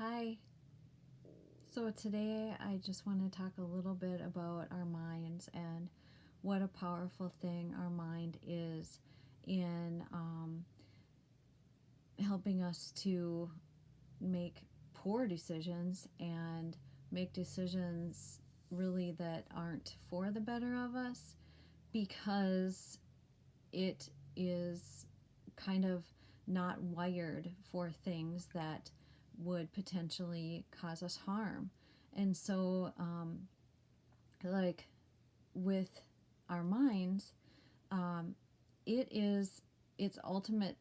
Hi. So today I just want to talk a little bit about our minds and what a powerful thing our mind is in helping us to make poor decisions and make decisions really that aren't for the better of us because it is kind of not wired for things that would potentially cause us harm. And so, like with our minds, um, it is its ultimate,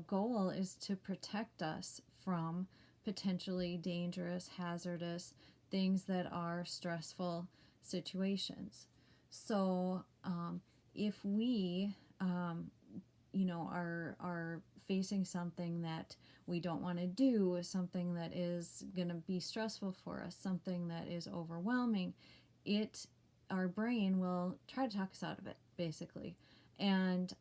goal is to protect us from potentially dangerous, hazardous things that are stressful situations. So, if we are facing something that we don't want to do, something that is going to be stressful for us, something that is overwhelming, it our brain will try to talk us out of it, basically. And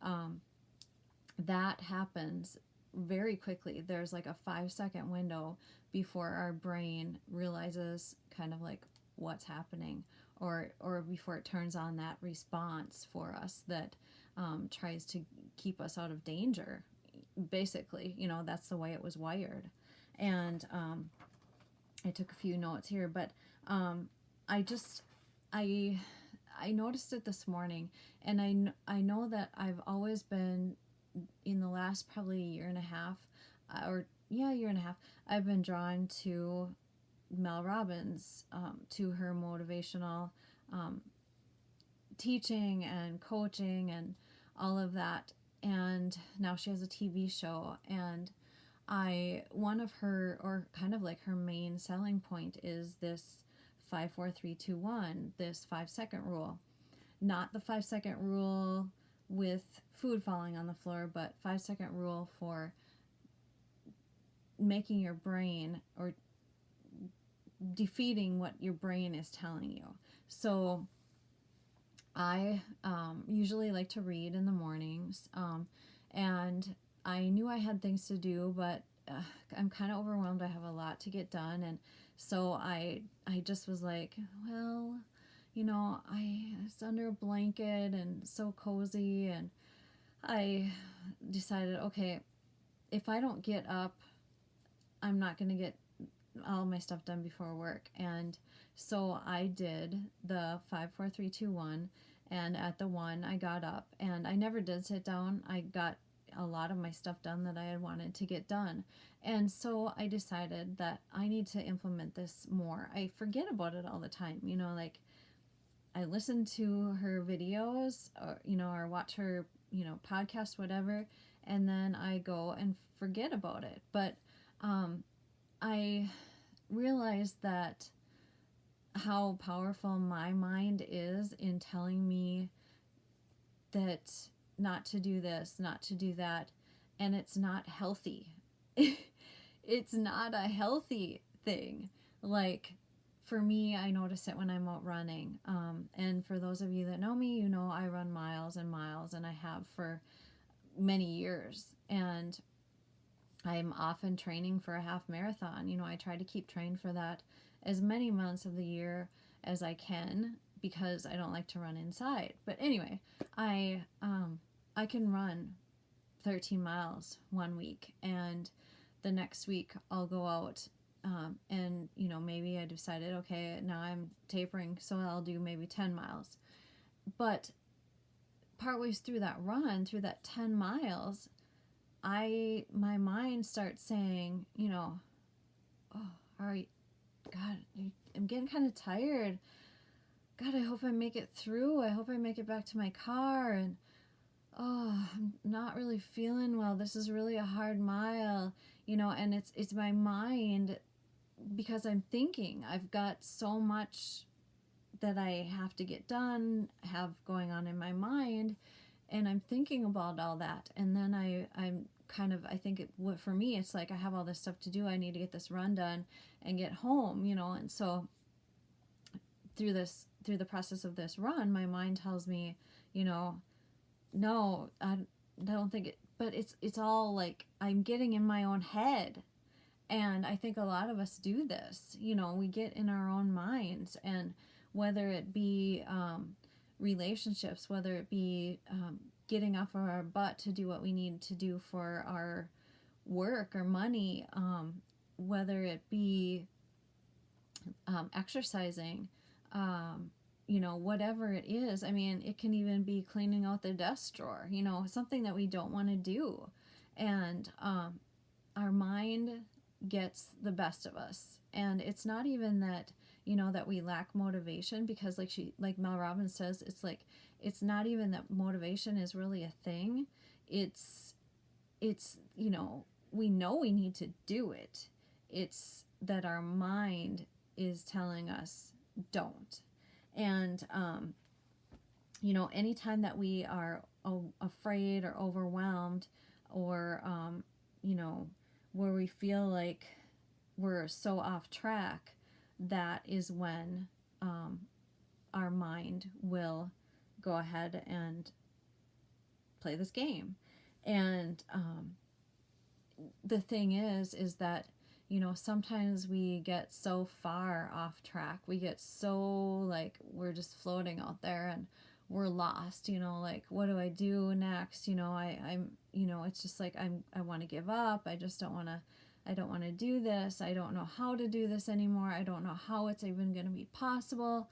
that happens very quickly. There's like a 5 second window before our brain realizes kind of like what's happening, or before it turns on that response for us that tries to keep us out of danger. Basically, that's the way it was wired. And I took a few notes here, but I just I I noticed it this morning, and I know that I've always been, in the last probably year and a half, or yeah, year and a half, I've been drawn to Mel Robbins, to her motivational um, teaching and coaching and all of that. And now she has a TV show, and one of her, or kind of like her main selling point, is this 5 4 3 2 1, this 5 second rule. Not the 5 second rule with food falling on the floor, but 5 second rule for making your brain, or defeating what your brain is telling you. So I usually like to read in the mornings, and I knew I had things to do, but I'm kind of overwhelmed. I have a lot to get done, and so I just was like, well, I was under a blanket and so cozy, and I decided, okay, if I don't get up, I'm not going to get all my stuff done before work. And so I did the 5 4 3 2 1, and at the 1 I got up, and I never did sit down. I got a lot of my stuff done that I had wanted to get done. And so I decided that I need to implement this more. I forget about it all the time. Like, I listen to her videos, or watch her, podcast, whatever, and then I go and forget about it. But I realized that how powerful my mind is in telling me that not to do this, not to do that, and it's not healthy. It's not a healthy thing. Like, for me, I notice it when I'm out running. And for those of you that know me, I run miles and miles, and I have for many years. And I'm often training for a half marathon. I try to keep trained for that as many months of the year as I can, because I don't like to run inside. But anyway, I can run 13 miles one week, and the next week I'll go out, and maybe I decided, okay, now I'm tapering, so I'll do maybe 10 miles. But partway through that run, through that 10 miles, my mind starts saying, oh, all right, God, I'm getting kind of tired. God, I hope I make it through. I hope I make it back to my car. And oh, I'm not really feeling well. This is really a hard mile, and it's my mind, because I'm thinking I've got so much that I have to get done, have going on in my mind, and I'm thinking about all that. And then I'm kind of, I think for me, it's like I have all this stuff to do. I need to get this run done and get home, and so through the process of this run, my mind tells me, no, I don't think it, but it's all like I'm getting in my own head. And I think a lot of us do this. You know, we get in our own minds, and whether it be relationships, whether it be getting off of our butt to do what we need to do for our work or money, whether it be exercising, you know, whatever it is. I mean, it can even be cleaning out the desk drawer, you know, something that we don't want to do. And our mind gets the best of us. And it's not even that, you know, that we lack motivation, because like Mel Robbins says, it's not even that motivation is really a thing. It's, you know we need to do it. It's that our mind is telling us don't. And, you know, anytime that we are afraid or overwhelmed, or, you know, where we feel like we're so off track, that is when our mind will go ahead and play this game. And the thing is that, you know, sometimes we get so far off track. We get so, like, we're just floating out there and we're lost, you know, like, what do I do next? You know, I'm, you know, it's just like, I want to give up. I just don't want to do this. I don't know how to do this anymore. I don't know how it's even going to be possible.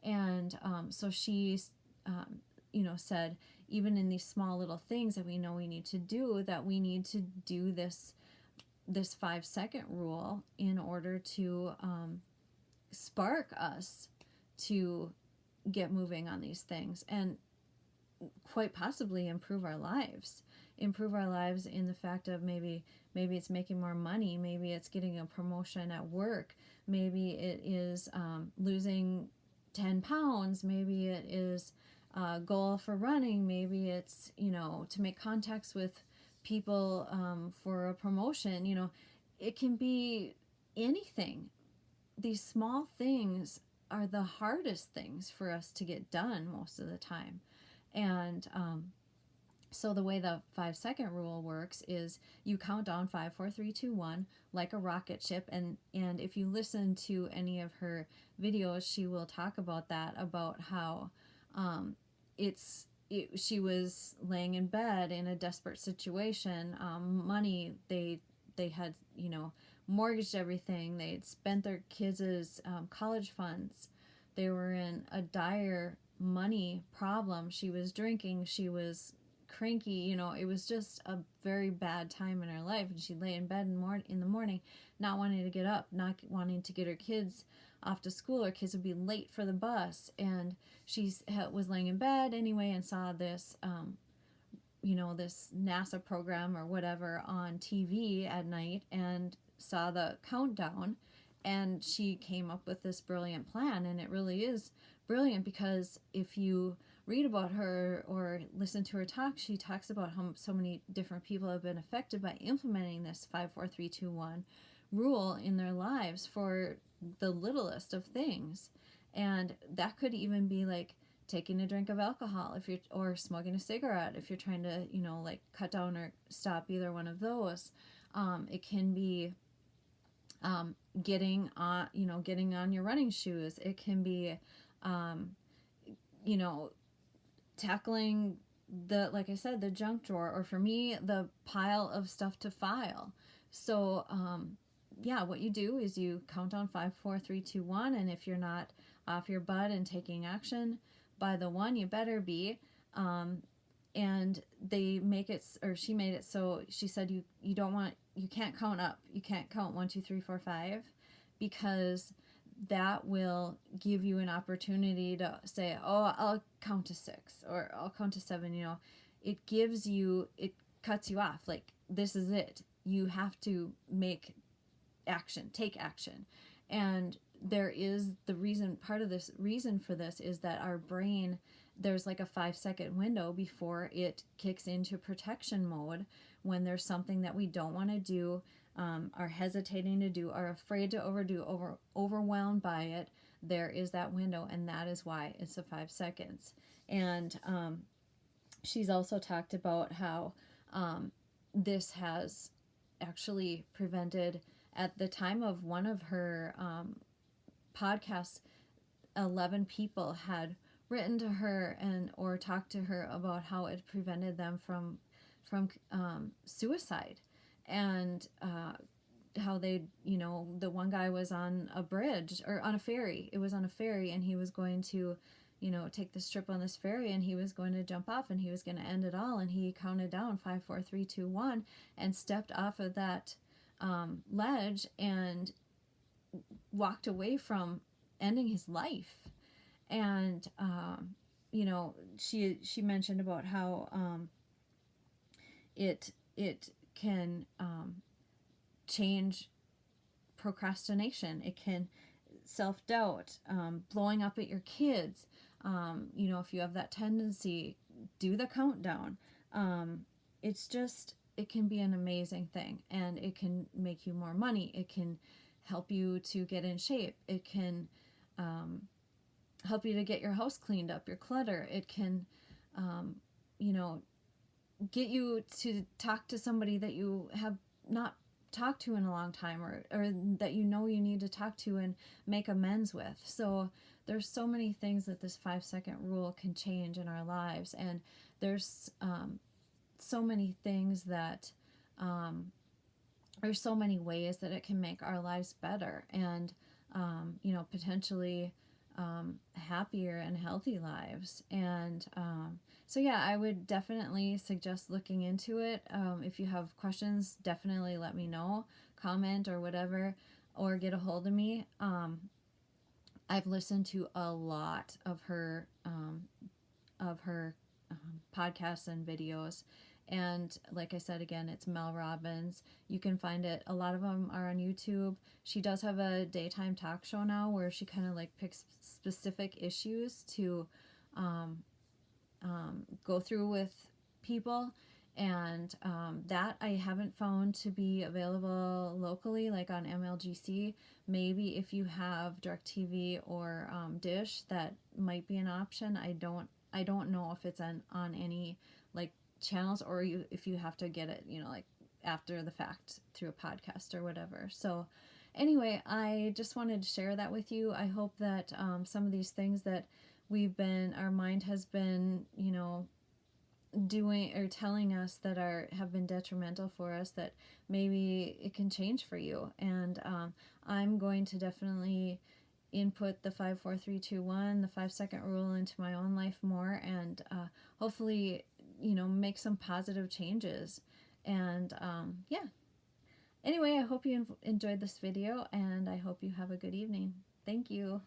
And so she's, you know, said, even in these small little things that we know we need to do, that we need to do this 5-second rule in order to spark us to get moving on these things, and quite possibly improve our lives in the fact of maybe it's making more money, maybe it's getting a promotion at work, maybe it is losing 10 pounds, maybe it is a goal for running, maybe it's, you know, to make contacts with people for a promotion. You know, it can be anything. These small things are the hardest things for us to get done most of the time. And so the way the 5-second rule works is you count down 5, 4, 3, 2, 1, like a rocket ship. And if you listen to any of her videos, she will talk about that, about how she was laying in bed in a desperate situation. Money, they had, you know, mortgaged everything. They had spent their kids' college funds. They were in a dire money problem. She was drinking. She was cranky. You know, it was just a very bad time in her life. And she lay in bed in the morning, not wanting to get up, not wanting to get her kids off to school. Her kids would be late for the bus. And she was laying in bed anyway and saw this, you know, this NASA program or whatever on TV at night, and saw the countdown, and she came up with this brilliant plan. And it really is brilliant, because if you read about her or listen to her talk, she talks about how so many different people have been affected by implementing this 5, 4, 3, 2, 1 rule in their lives for the littlest of things. And that could even be like taking a drink of alcohol, or smoking a cigarette, if you're trying to, you know, like cut down or stop either one of those. It can be getting on your running shoes. It can be, you know, tackling like I said, the junk drawer, or for me, the pile of stuff to file. So, yeah, what you do is you count on 5, 4, 3, 2, 1. And if you're not off your butt and taking action by the 1, you better be. And they make it, or she made it so, she said you can't count up. You can't count 1, 2, 3, 4, 5, because that will give you an opportunity to say, oh, I'll count to 6, or I'll count to 7. You know, it cuts you off. Like, this is it. You have to take action. And there is part of this reason for this is that our brain, there's like a 5-second window before it kicks into protection mode, when there's something that we don't want to do, are hesitating to do, are afraid to overdo, overwhelmed by it. There is that window, and that is why it's the 5 seconds. And she's also talked about how this has actually prevented at the time of one of her podcasts, 11 people had written to her and or talked to her about how it prevented them from suicide, and how they, you know, the one guy was on a bridge or on a ferry. It was on a ferry, and he was going to, you know, take this trip on this ferry, and he was going to jump off, and he was going to end it all, and he counted down 5, 4, 3, 2, 1, and stepped off of that ledge and walked away from ending his life. And you know, she mentioned about how it can change procrastination. It can self-doubt, blowing up at your kids. You know, if you have that tendency, do the countdown. It's just, it can be an amazing thing, and it can make you more money. It can help you to get in shape. It can help you to get your house cleaned up, your clutter. It can, you know, get you to talk to somebody that you have not talked to in a long time, or that you know you need to talk to and make amends with. So there's so many things that this 5-second rule can change in our lives, and there's so many things that there's so many ways that it can make our lives better, and you know, potentially happier and healthy lives. And so yeah, I would definitely suggest looking into it. If you have questions, definitely let me know, comment or whatever, or get a hold of me. I've listened to a lot of her podcasts and videos, and like I said, again, it's Mel Robbins. You can find it, a lot of them are on YouTube. She does have a daytime talk show now where she kind of like picks specific issues to go through with people, and that I haven't found to be available locally, like on MLGC. Maybe if you have DirecTV or Dish, that might be an option. I don't know if it's on any like channels, or if you have to get it, you know, like after the fact through a podcast or whatever. So anyway, I just wanted to share that with you. I hope that some of these things that our mind has been, you know, doing or telling us that have been detrimental for us, that maybe it can change for you. And I'm going to definitely input the 5, 4, 3, 2, 1, the 5-second rule into my own life more, and hopefully, you know, make some positive changes. And yeah. Anyway, I hope you enjoyed this video, and I hope you have a good evening. Thank you.